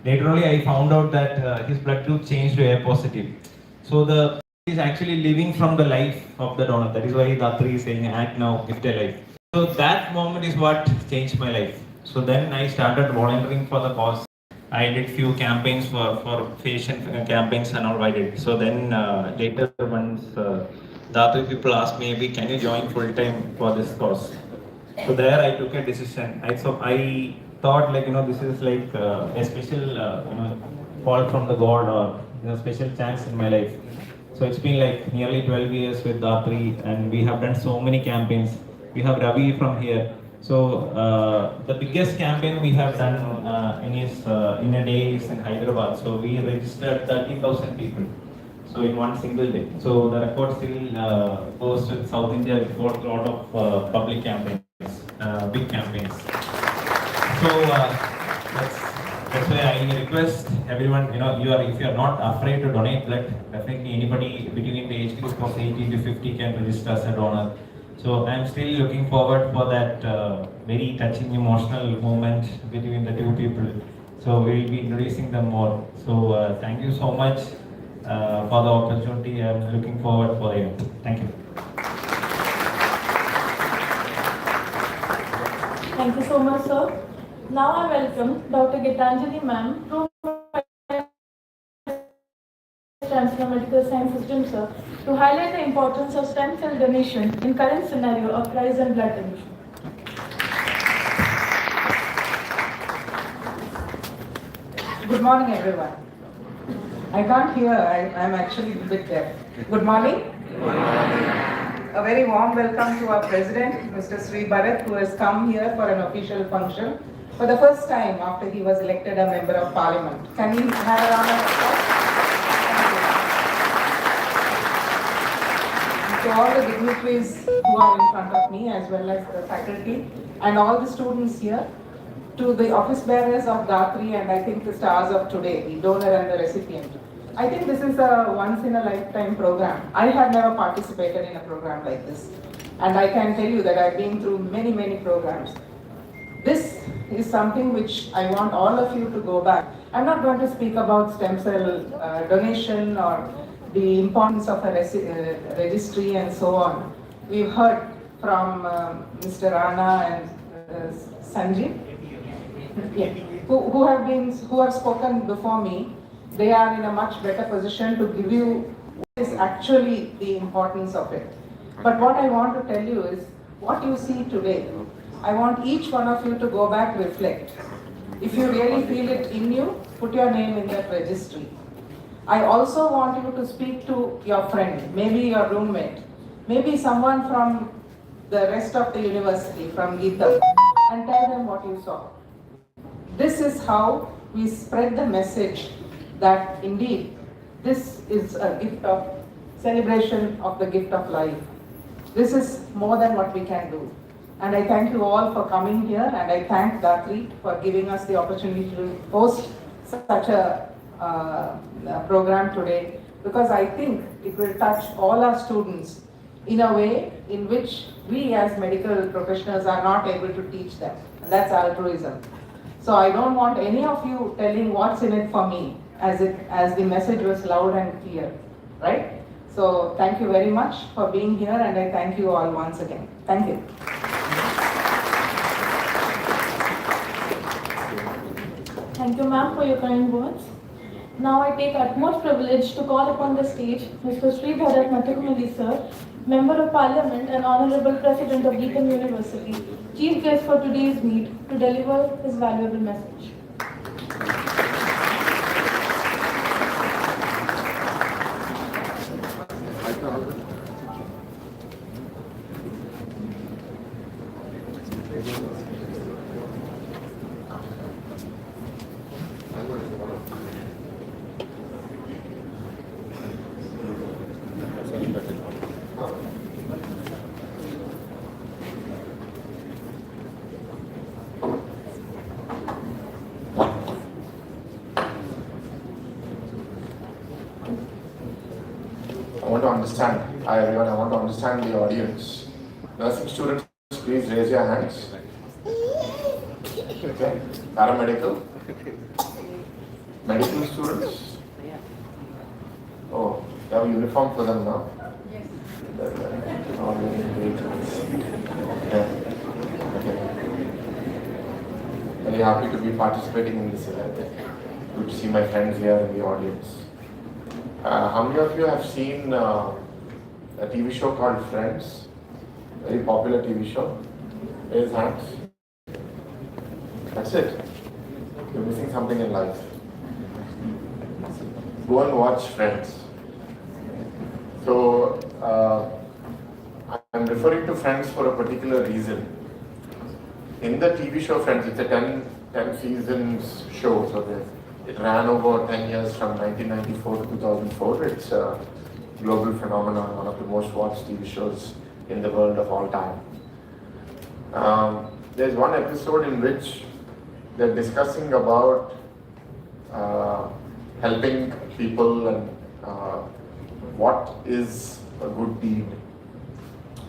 Later only I found out that his blood group changed to A positive. So the is actually living from the life of the donor. That is why DATRI is saying act now, gift a life. So that moment is what changed my life. So then I started volunteering for the cause. I did few campaigns for patient campaigns and all I did. So then later once DATRI people asked me, can you join full time for this cause? So there I took a decision. I thought like this is like a special call from the God or special chance in my life. So it's been like nearly 12 years with DATRI and we have done so many campaigns. We have Ravi from here. So the biggest campaign we have done in a day is in Hyderabad. So we registered 30,000 people. So in one single day. So the record still goes to South India for a lot of public campaigns, big campaigns. So that's why I request everyone, if you are not afraid to donate blood, definitely anybody between the age group of 18 to 50 can register as a donor. So I'm still looking forward for that very touching emotional moment between the two people. So we'll be introducing them more. So thank you so much for the opportunity. I'm looking forward for the event. Thank you. Thank you so much, sir. Now I welcome Dr. Gitanjali ma'am, Chancellor Medical Science System, sir, to highlight the importance of stem cell donation in current scenario of rise in blood donation. Good morning, everyone. I can't hear, I'm actually a bit deaf. Good morning. Good morning. A very warm welcome to our President, Mr. Sri Bharat, who has come here for an official function for the first time after he was elected a Member of Parliament. Can we have a round of applause? To all the dignitaries who are in front of me, as well as the faculty and all the students here, to the office bearers of DATRI and I think the stars of today, the donor and the recipient. I think this is a once in a lifetime program. I have never participated in a program like this. And I can tell you that I've been through many, many programs. This is something which I want all of you to go back. I'm not going to speak about stem cell donation or the importance of a registry and so on. We've heard from Mr. Rana and Sanjeev, who have spoken before me. They are in a much better position to give you what is actually the importance of it. But what I want to tell you is what you see today. I want each one of you to go back, reflect. If you really feel it in you, put your name in that registry. I also want you to speak to your friend, maybe your roommate, maybe someone from the rest of the university, from Geeta, and tell them what you saw. This is how we spread the message that indeed this is a gift of celebration of the gift of life. This is more than what we can do. And I thank you all for coming here, and I thank DATRI for giving us the opportunity to host such a program today, because I think it will touch all our students in a way in which we as medical professionals are not able to teach them. And that's altruism. So I don't want any of you telling what's in it for me, as the message was loud and clear, right? So thank you very much for being here, and I thank you all once again. Thank you. Thank you, ma'am, for your kind words. Now I take utmost privilege to call upon the stage Mr. Sri Bharat Mathukumali, sir, Member of Parliament and Honorable President of Deakin University, Chief Guest for today's meet, to deliver his valuable message. I want to understand. Hi everyone, I want to understand the audience. Nursing students, please raise your hands. Okay. Paramedical. Medical students? Oh, you have a uniform for them now? Yes. Oh, great. Yeah. Okay. Very happy to be participating in this event. Good to see my friends here in the audience. How many of you have seen a TV show called Friends? Very popular TV show. Raise hands. That's it. You're missing something in life. Go and watch Friends. So, I'm referring to Friends for a particular reason. In the TV show Friends, it's a 10 seasons show, so it ran over 10 years from 1994 to 2004. It's a global phenomenon, one of the most watched TV shows in the world of all time. There's one episode in which they're discussing about helping people and what is a good deed.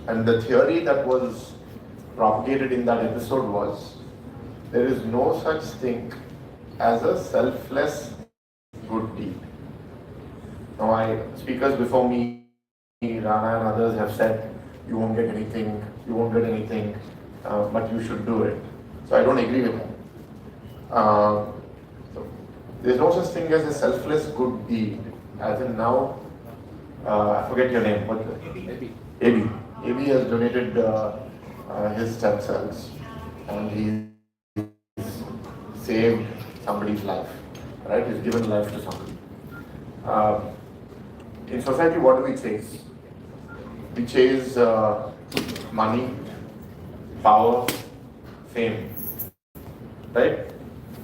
And the theory that was propagated in that episode was there is no such thing as a selfless good deed. Now, speakers before me, Rana and others have said you won't get anything, but you should do it. So I don't agree with that. So there's no such thing as a selfless good deed. As in now, I forget your name. What? AB. AB has donated his stem cells, and he's saved somebody's life. Right? He's given life to somebody. In society, what do we chase? We chase money, power, fame. Right?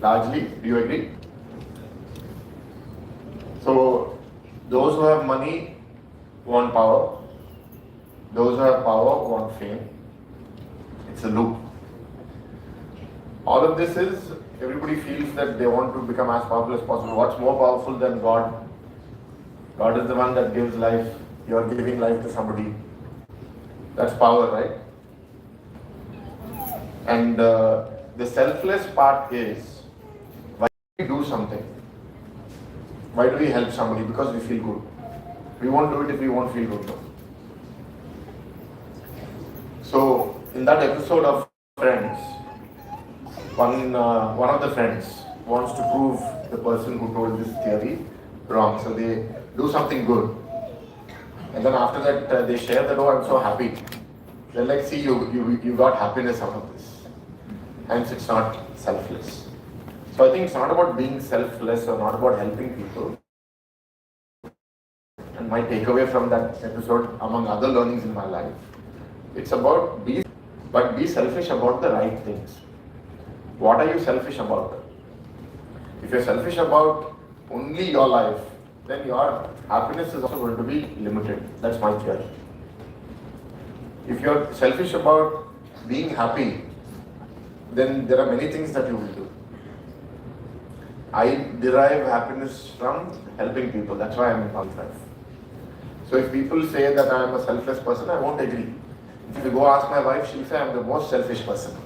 Largely, do you agree? So, those who have money want power, those who have power want fame. It's a loop. All of this is, everybody feels that they want to become as powerful as possible. What's more powerful than God? God is the one that gives life. You are giving life to somebody. That's power, right? And the selfless part is, why do we do something? Why do we help somebody? Because we feel good. We won't do it if we won't feel good. So, in that episode of Friends, one of the friends wants to prove the person who told this theory wrong. So they do something good. And then after that, they share that, oh, I'm so happy. They're like, see, you got happiness out of this. Hence, it's not selfless. So I think it's not about being selfless or not about helping people. And my takeaway from that episode, among other learnings in my life, it's about be selfish about the right things. What are you selfish about? If you're selfish about only your life, then your happiness is also going to be limited. That's my theory. If you're selfish about being happy, then there are many things that you will do. I derive happiness from helping people. That's why I'm in public life. So if people say that I am a selfless person, I won't agree. If you go ask my wife, she'll say I'm the most selfish person.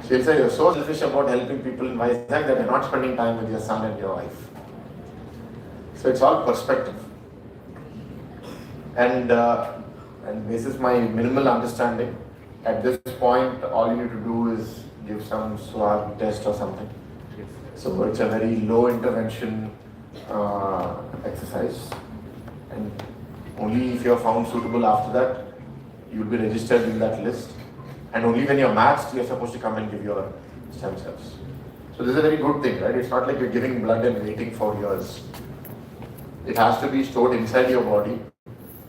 She'll say you're so selfish about helping people in Vizag that you're not spending time with your son and your wife. So it's all perspective. And this is my minimal understanding. At this point, all you need to do is give some swab test or something. So it's a very low intervention exercise. And only if you're found suitable after that, you'll be registered in that list. And only when you're matched, you're supposed to come and give your stem cells. So this is a very good thing, right? It's not like you're giving blood and waiting for years. It has to be stored inside your body.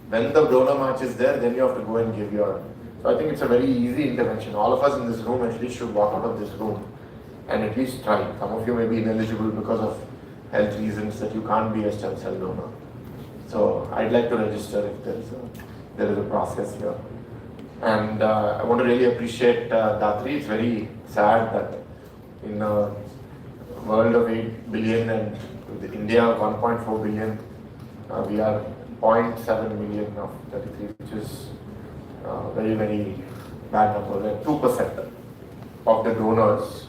When the donor match is there, then you have to go and give your... So I think it's a very easy intervention. All of us in this room at least should walk out of this room and at least try. Some of you may be ineligible because of health reasons that you can't be a stem cell donor. So I'd like to register if there is a process here. And I want to really appreciate DATRI. It's very sad that in a world of 8 billion and with India 1.4 billion, we are 0.7 million of 33, which is very, very bad number. We're 2% of the donors,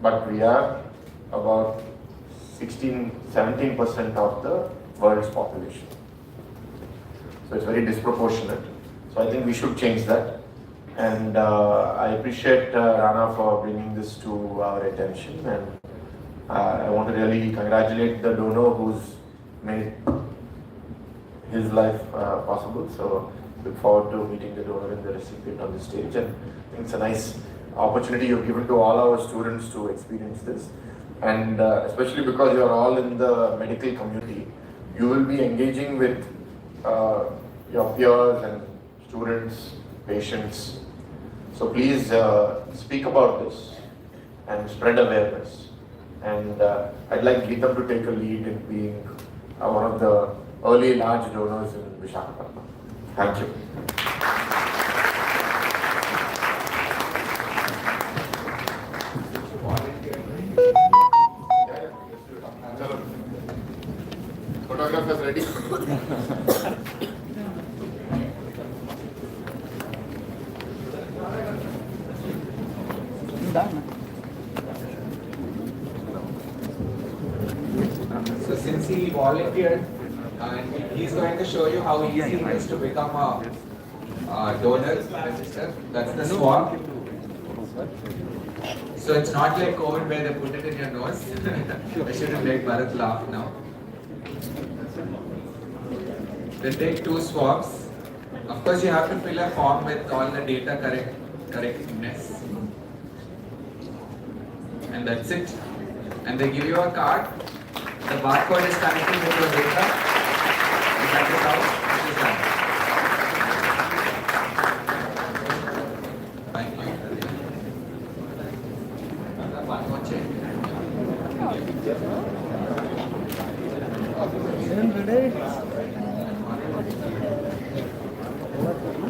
but we are about 17% of the world's population. So it's very disproportionate. So I think we should change that. And I appreciate Rana for bringing this to our attention. And I want to really congratulate the donor who's made his life possible. So look forward to meeting the donor and the recipient on the stage. And I think it's a nice opportunity you've given to all our students to experience this. And especially because you're all in the medical community, you will be engaging with your peers and students, patients. So please speak about this and spread awareness. And I'd like Geetam to take a lead in being one of the early large donors in Visakhapatnam. Thank you. Photographers ready? So since he volunteered, and he's going to show you how easy it is to become a donor register. That's the swab. So it's not like COVID where they put it in your nose. I shouldn't make Bharat laugh now. They take 2 swabs. Of course, you have to fill a form with all the data correctness. And that's it. And they give you a card. The barcode is connected with your data. And that is how it is done. Thank you. One more check.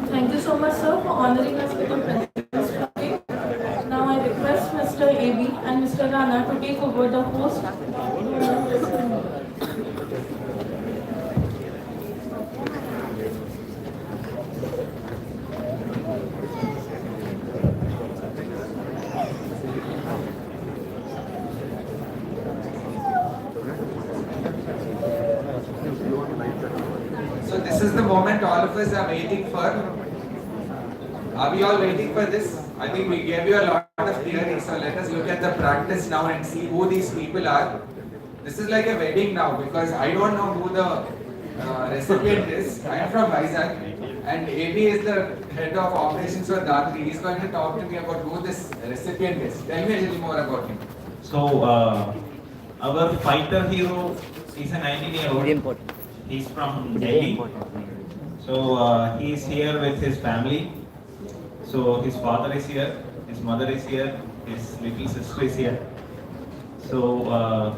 Thank you so much, sir, for honoring us with your presence today. Now I request Mr. AB and Mr. Rana to take over the host. So this is the moment all of us are waiting for. Are we all waiting for this? I think we gave you a lot of theory, so let us look at the practice now and see who these people are. This is like a wedding now because I don't know who the recipient is. I am from Vizag and AB is the head of operations for DATRI. He's going to talk to me about who this recipient is. Tell me a little more about him. So, our fighter hero is a 19-year-old. He's from Delhi. So, he's here with his family. So, his father is here, his mother is here, his little sister is here. So,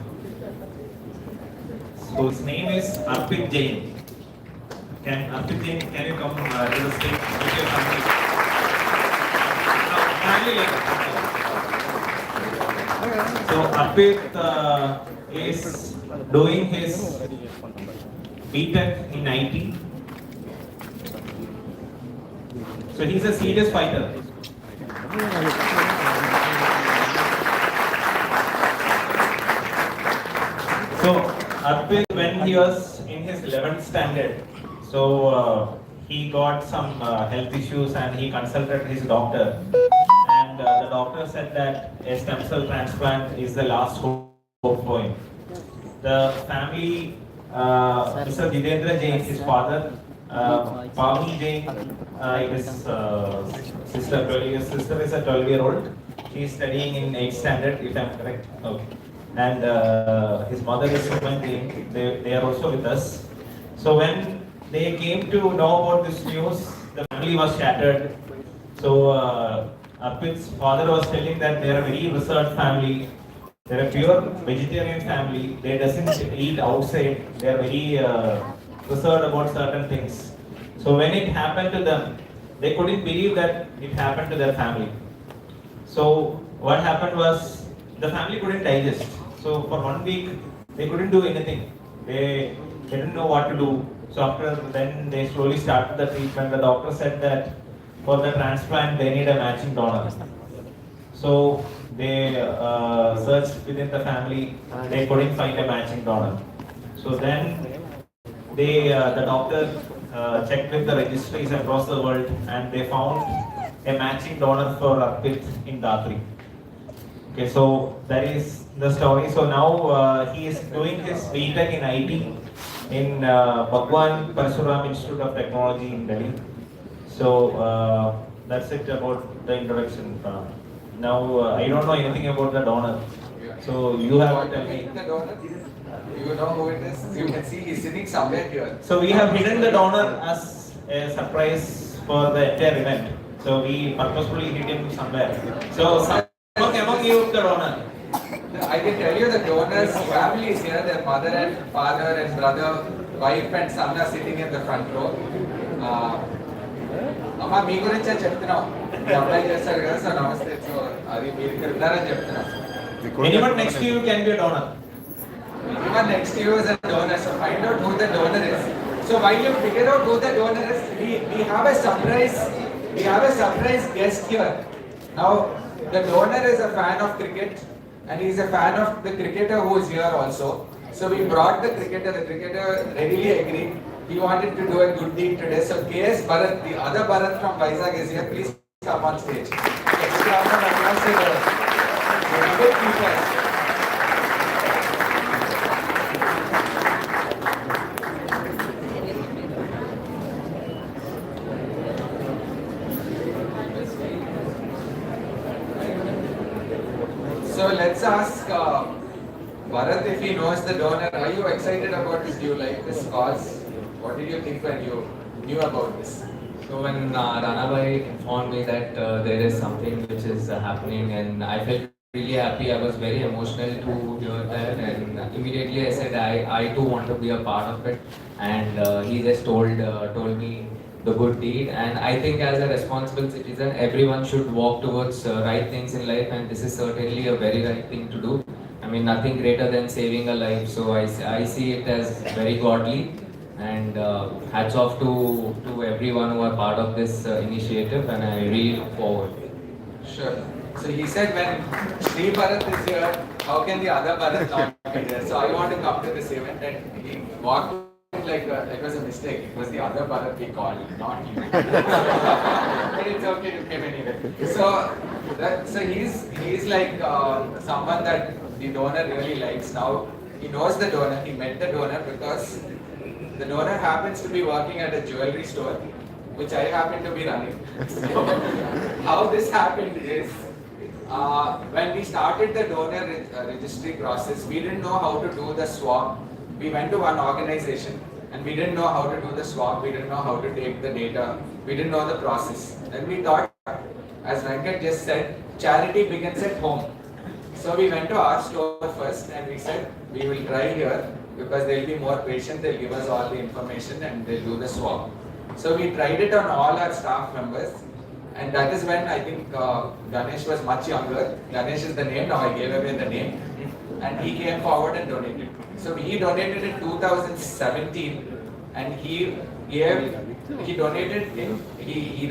his name is Arpit Jain. Arpit Jain, can you come to the stage with your family? So Arpit is doing his B.Tech in IT. So he's a serious fighter. So Arpit, when he was in his 11th standard, so he got some health issues and he consulted his doctor. And the doctor said that a stem cell transplant is the last hope for him. The family, Mr. Jitendra Jain, his father, Pavni Jain, his sister is a 12-year-old. She is studying in 8th standard, if I am correct. Okay. And his mother is Suman Jain. They are also with us. So when they came to know about this news, the family was shattered. So Arpit's father was telling that they are a very reserved family. They are a pure vegetarian family. They doesn't eat outside. They are very reserved about certain things. So when it happened to them, they couldn't believe that it happened to their family. So what happened was the family couldn't digest. So for 1 week they couldn't do anything. They didn't know what to do. So after then they slowly started the treatment. The doctor said that for the transplant they need a matching donor. So they searched within the family, they couldn't find a matching donor. So then the doctor checked with the registries across the world and they found a matching donor for Arpit in DATRI. Okay, so that is the story. So now he is doing his BTech in IT in Bhagwan Parsuram Institute of Technology in Delhi. So that's it about the introduction. Now I don't know anything about the donor. So you have to tell me. The donor? You know who it is? You can see he's sitting somewhere here. So we have hidden the donor as a surprise for the entire event. So we purposefully hid him somewhere. So among you the donor. I can tell you the donor's family is here. Their mother and father and brother, wife and son are sitting in the front row. అమ్మా మీ గురించే చెప్తున్నాం మీ అబ్బాయి చేస్తారు కదా sir నమస్తే so అది మీరు ఇక్కడ ఉన్నారని చెప్తున్నాం. Anyone next to you can be a donor. Anyone next to you is a donor, so find out who the donor is. So while you figure out who the donor is, we have a surprise guest here. Now the donor is a fan of cricket and he is a fan of the cricketer who is here also. So we brought the cricketer readily agreed. He wanted to do a good deed today. So KS Bharat, the other Bharat from Vizag is here. Please come on stage. Let's clap and applause to the cricket keepers. So let's ask Bharat if he knows the donor. Are you excited about this? Do you like this cause? What did you think when you knew about this? So when Ranabai informed me that there is something which is happening, and I felt really happy. I was very emotional to hear that, and immediately I said I too want to be a part of it. And he just told me the good deed. And I think as a responsible citizen, everyone should walk towards right things in life, and this is certainly a very right thing to do. I mean, nothing greater than saving a life. So I see it as very godly. And hats off to everyone who are part of this initiative, and I really look forward. Sure. So he said when Sri Bharat is here, how can the other Bharat not be there? So I want to come to this event, and he walked in like it was a mistake. It was the other Bharat we called, not you. But it's okay, you came anyway. So he's like someone that the donor really likes. Now he knows the donor. He met the donor because the donor happens to be working at a jewelry store, which I happen to be running. So, how this happened is, when we started the donor registry process, we didn't know how to do the swab. We went to one organization and we didn't know how to do the swab, we didn't know how to take the data, we didn't know the process. Then we thought, as Venkat just said, charity begins at home. So we went to our store first and we said, we will try here, because they'll be more patient, they'll give us all the information and they'll do the swab. So we tried it on all our staff members, and that is when I think Ganesh was much younger. Ganesh is the name, now I gave away the name, and he came forward and donated. So he donated in 2017 and he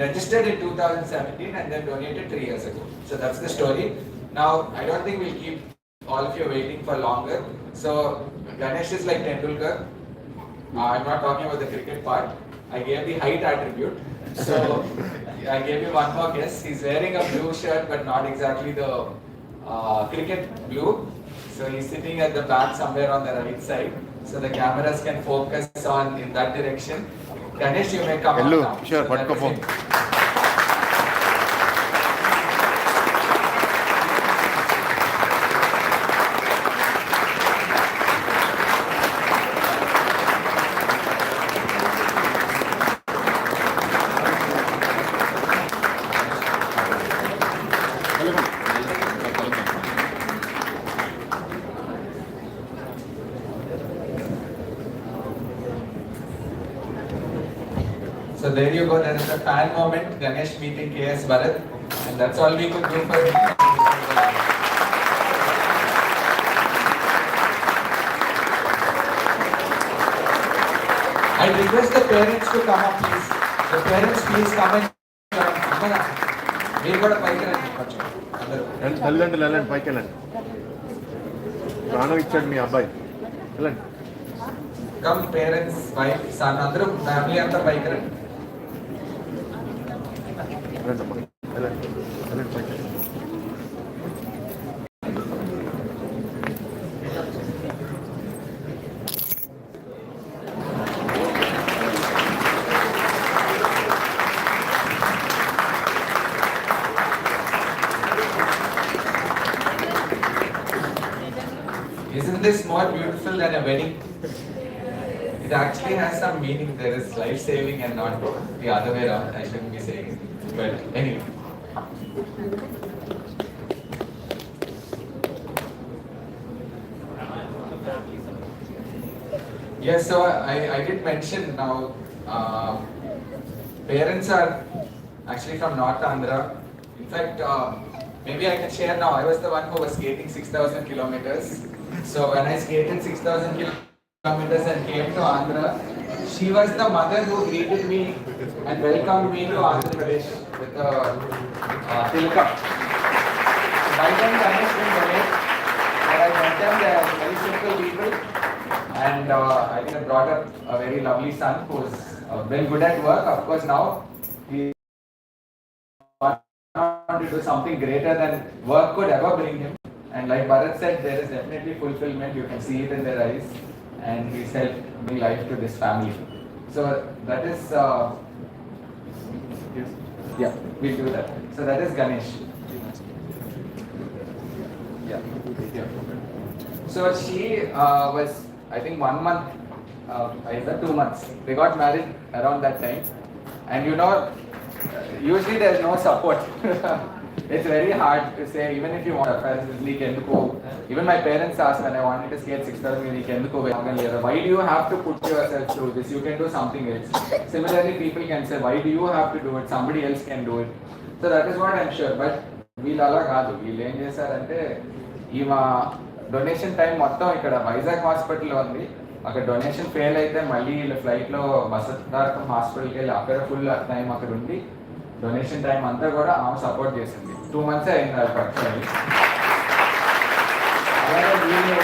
registered in 2017 and then donated 3 years ago. So that's the story. Now I don't think we'll keep all of you waiting for longer. So Ganesh is like Tendulkar. I'm not talking about the cricket part. I gave the height attribute. So I gave you one more guess. He's wearing a blue shirt, but not exactly the cricket blue. So he's sitting at the back somewhere on the right side. So the cameras can focus on in that direction. Ganesh, you may come Hello, on now. sure, So that is it. So there you go, there is a fan moment, Ganesh meeting KS Bharat, and that's all we could do for him. I request the parents to come up, please. The parents, please come and join. We got a bike and తల్లిదండ్రులు వెళ్ళండి, పైకి వెళ్ళండి. ప్రాణం ఇచ్చాడు మీ అబ్బాయి, వెళ్ళండి. Come parents, wife, son, అందరూ family అంతా పైకి రండి. వెళ్ళండి అమ్మా, వెళ్ళండి వెళ్ళండి పైకి వెళ్ళండి. Isn't this more beautiful than a wedding? It actually has some meaning. There is life saving and not the other way around. I shouldn't be saying it. But anyway. Yes, so I did mention now, parents are actually from North Andhra. In fact, maybe I can share now, I was the one who was skating 6,000 kilometers. So when I skated 6,000 kilometers and came to Andhra, she was the mother who greeted me and welcomed me to Andhra Pradesh with a tilka. By then Ganesh didn't donate, but I met them, they are very simple people. And I think I brought up a very lovely son who's been good at work. Of course, now he wants to do something greater than work could ever bring him. And like Bharat said, there is definitely fulfillment. You can see it in their eyes. And he's helped bring life to this family. So that is, yeah, we'll do that. So that is Ganesh. Yeah. So she was, I think 1 month, either 2 months. They got married around that time. And you know, usually there's no support. It's very hard to say, even if you want to, even my parents asked when I wanted to skate 6,000, why do you have to put yourself through this? You can do something else. Similarly, people can say, why do you have to do it? Somebody else can do it. So that is what I'm sure. But we'll ఏం చేశారంటే ఈ మా donation time మొత్తం ఇక్కడ వైజాగ్ హాస్పిటల్లో ఉంది. అక్కడ donation fail అయితే మళ్ళీ వీళ్ళు ఫ్లైట్లో వసతారకం హాస్పిటల్కి వెళ్ళి అక్కడ ఫుల్ టైం అక్కడ ఉండి డొనేషన్ టైం అంతా కూడా ఆమె సపోర్ట్ చేసింది. 2 months అయింది అది పట్టుకొని. అలాగే వీళ్ళు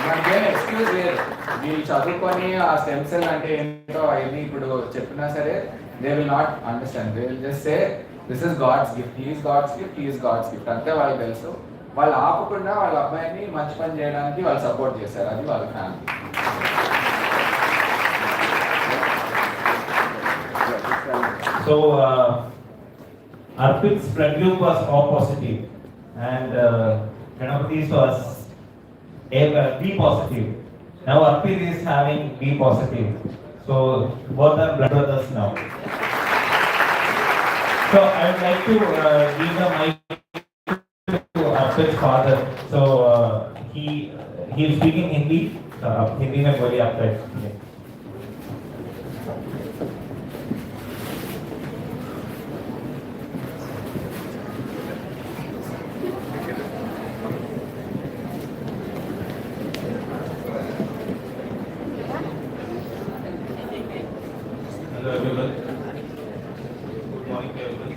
మనకేం ఎక్స్క్యూజ్ లేదు. వీళ్ళు చదువుకొని ఆ స్టెమ్ సెల్ అంటే ఏంటో అవన్నీ ఇప్పుడు చెప్పినా సరే they will not understand. They will just say this is God's gift, he is God's gift, he is God's gift అంతే వాళ్ళకి తెలుసు. వాళ్ళు ఆపకుండా వాళ్ళ అబ్బాయిని మంచి పని చేయడానికి వాళ్ళు సపోర్ట్ చేశారు. అది వాళ్ళ family. So Arpit's blood group was O positive and Ganapati's was B positive. Now Arpit is having B positive. So both are blood brothers now. So I would like to give the mic to Arpit's father. So he is speaking Hindi. Hindi में बोलिए आपका. Hello everyone. Good morning to everyone.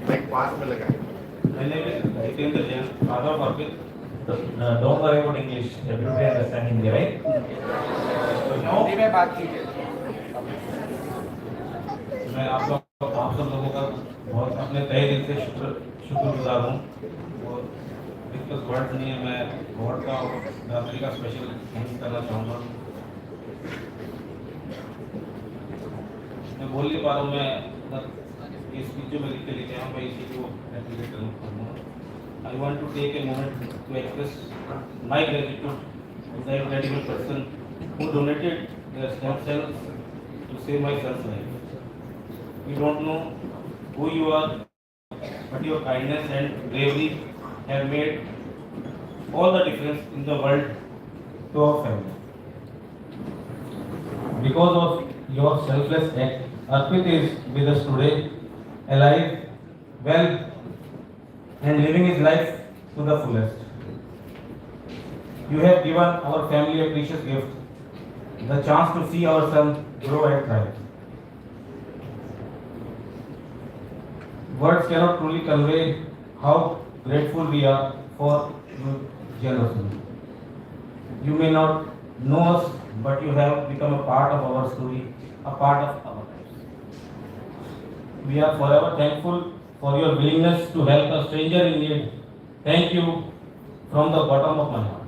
Like पास में लगा. My name is Recipient, father of Arpit. Don't worry about English. Everybody understand Hindi, right? So now Hindi में बात कीजिए. मैं आप सब लोगों का बहुत अपने तहे दिल से शुक्रगुजार हूँ. और बिकॉज वर्ड नहीं है, मैं गॉड का और दात्री का स्पेशल थैंक्स करना चाहूँगा. मैं बोल नहीं पा रहा हूँ. मैं ये स्पीच जो मैं लिख के लेके आया हूँ, मैं इसी को एप्लीकेट करूँगा. I want to take a moment to express my gratitude to the incredible person who donated their stem cells to save my son's life. We don't know who you are, but your kindness and bravery have made all the difference in the world to our family. Because of your selfless act, Arpit is with us today, alive, well, and living his life to the fullest. You have given our family a precious gift, the chance to see our son grow and thrive. words cannot truly convey how grateful we are for your generosity. You may not know us, but you have become a part of our story, a part of our lives. We are forever thankful for your willingness to help a stranger in need. Thank you from the bottom of my heart.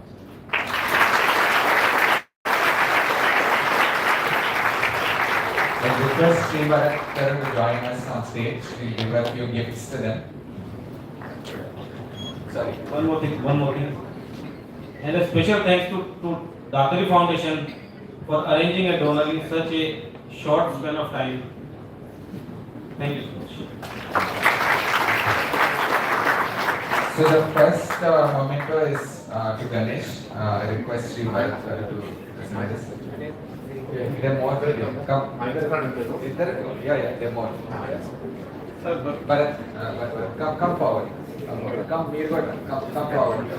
I request Sri Bharat to join us on stage. We'll give a few gifts to them. Sorry. One more thing. And a special thanks to DATRI Foundation for arranging a donor in such a short span of time. Thank you so much. So the first memento is to Ganesh. I request Sri Bharat to present this. There are more. Come. Yeah, there are more. Bharat, come forward. Come forward.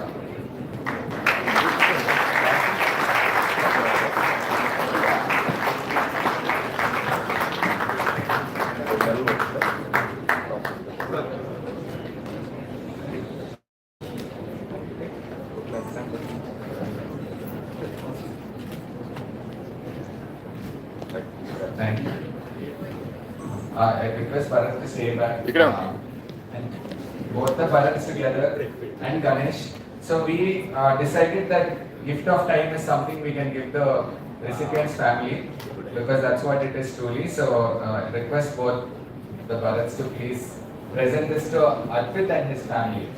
Thank you. I request Bharat to stay back. And both the Bharats together and Ganesh. So we decided that gift of time is something we can give the recipient's family because that's what it is truly. So I request both the Bharats to please present this to Arpit and his family.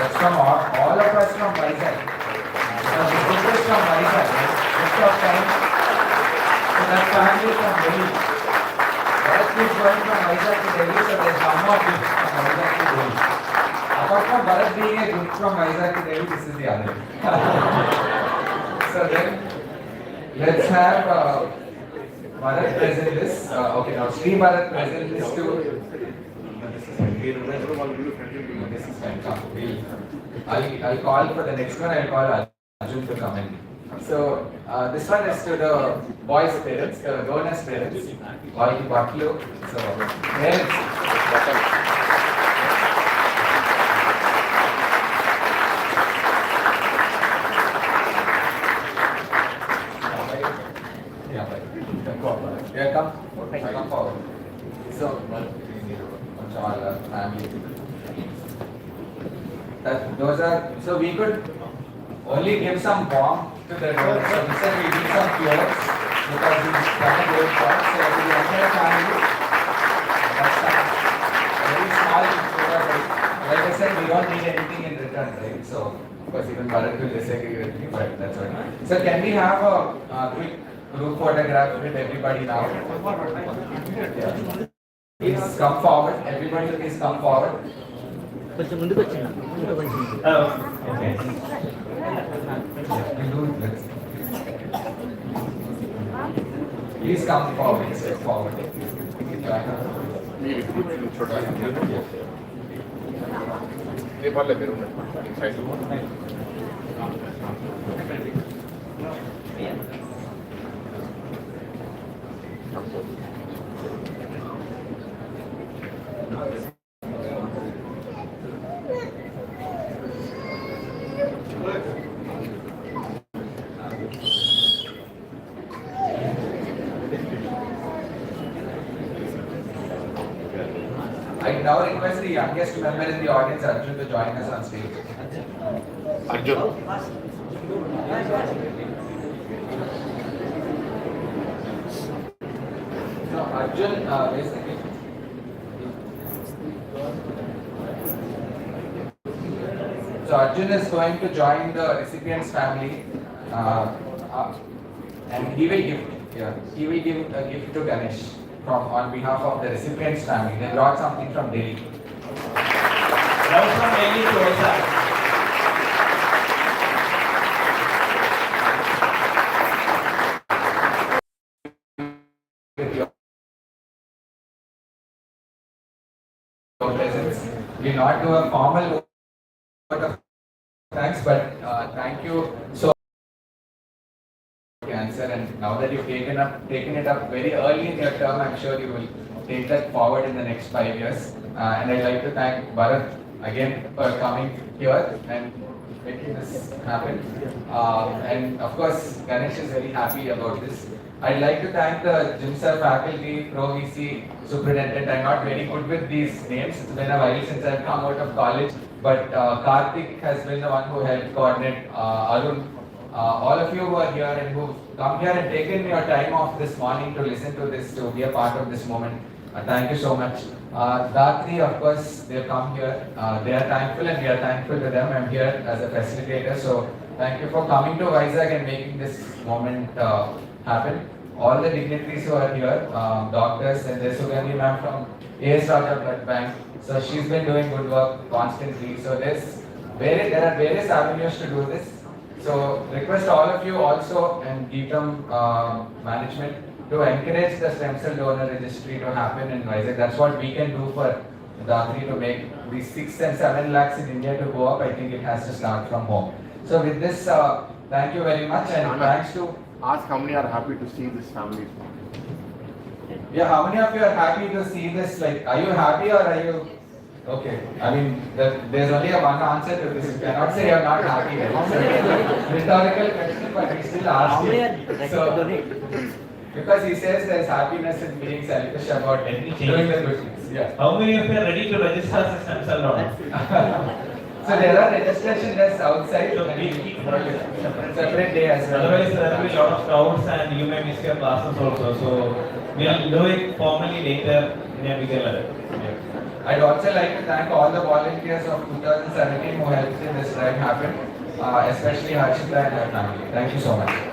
That's from all of us from Vizag. This is from Vizag, right? Gift of time. So that family is from Delhi. Bharat keeps going from Vizag to Delhi, so there's one more gift from Vizag to Delhi. Apart from Bharat being a gift from Vizag to Delhi, this is the other. So then, let's have Bharat present this. Okay, now Sri Bharat present this to. This is fine. I'll call for the next one. I'll call Arjun to come in. So this one is to the boys' parents, the donors' parents, all the Baklu. So parents. Yeah, come forward. So, all family. Those are, so we could only give some warmth to the donors. So we said we give some clothes because he's trying to go short. So to the entire family, that's very small because like I said, we don't need anything in return, right? So, of course, even Bharat will disagree with me, but that's what. So can we have a quick group photograph with everybody now? Yeah. Please come forward. Everybody please come forward. Okay. Please come forward. Step forward. I now request the youngest member in the audience, Arjun, to join us on stage. Arjun. So Arjun, basically. So Arjun is going to join the recipient's family, and he will give. Yeah, he will give a gift to Ganesh on behalf of the recipient's family. They brought something from Delhi. Love from Delhi to Vizag. With your presence, we not do a formal vote of Thanks, but thank you so much for the answer. And now that you've taken it up very early in your term, I'm sure you will take that forward in the next 5 years. And I'd like to thank Bharat again for coming here and making this happen. And of course, Ganesh is very happy about this. I'd like to thank the GIMSA faculty, Pro VC, Superintendent. I'm not very good with these names. It's been a while since I've come out of college. But Karthik has been the one who helped coordinate, Arun, all of you who are here and who've come here and taken your time off this morning to listen to this, to be a part of this moment. Thank you so much. DATRI, of course, they've come here. They are thankful and we are thankful to them. I'm here as a facilitator. So thank you for coming to Vizag and making this moment happen. All the dignitaries who are here, doctors, and there's Sugandhi ma'am from AS Raja Blood Bank. So she's been doing good work constantly. So there are various avenues to do this. So request all of you also and Geetam management to encourage the stem cell donor registry to happen in Vizag. That's what we can do for DATRI to make these 6 and 7 lakhs in India to go up. I think it has to start from home. So with this, thank you very much and thanks to... Ask how many are happy to see this family. Yeah, how many of you are happy to see this? Like, are you happy or are you... Okay, I mean, there's only a one answer to this. You cannot say you're not happy. It's a rhetorical question, but we still ask you. So, because he says there's happiness in being selfish about doing the good things. Yeah. How many of you are ready to register as a stem cell donor? So there are registration desks outside. So we keep separate day as well. Otherwise, there will be a lot of crowds and you may miss your classes also. So we'll do it formally later in a bigger level. Yeah. I'd also like to thank all the volunteers of 2017 who helped in this drive happen, especially Harshita and her family. Thank you so much.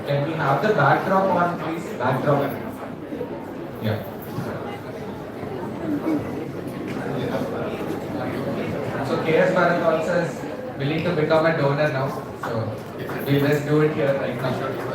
Can we have the backdrop on, please? Backdrop. Yeah. So KS Bharat also is willing to become a donor now. So we'll just do it here right now.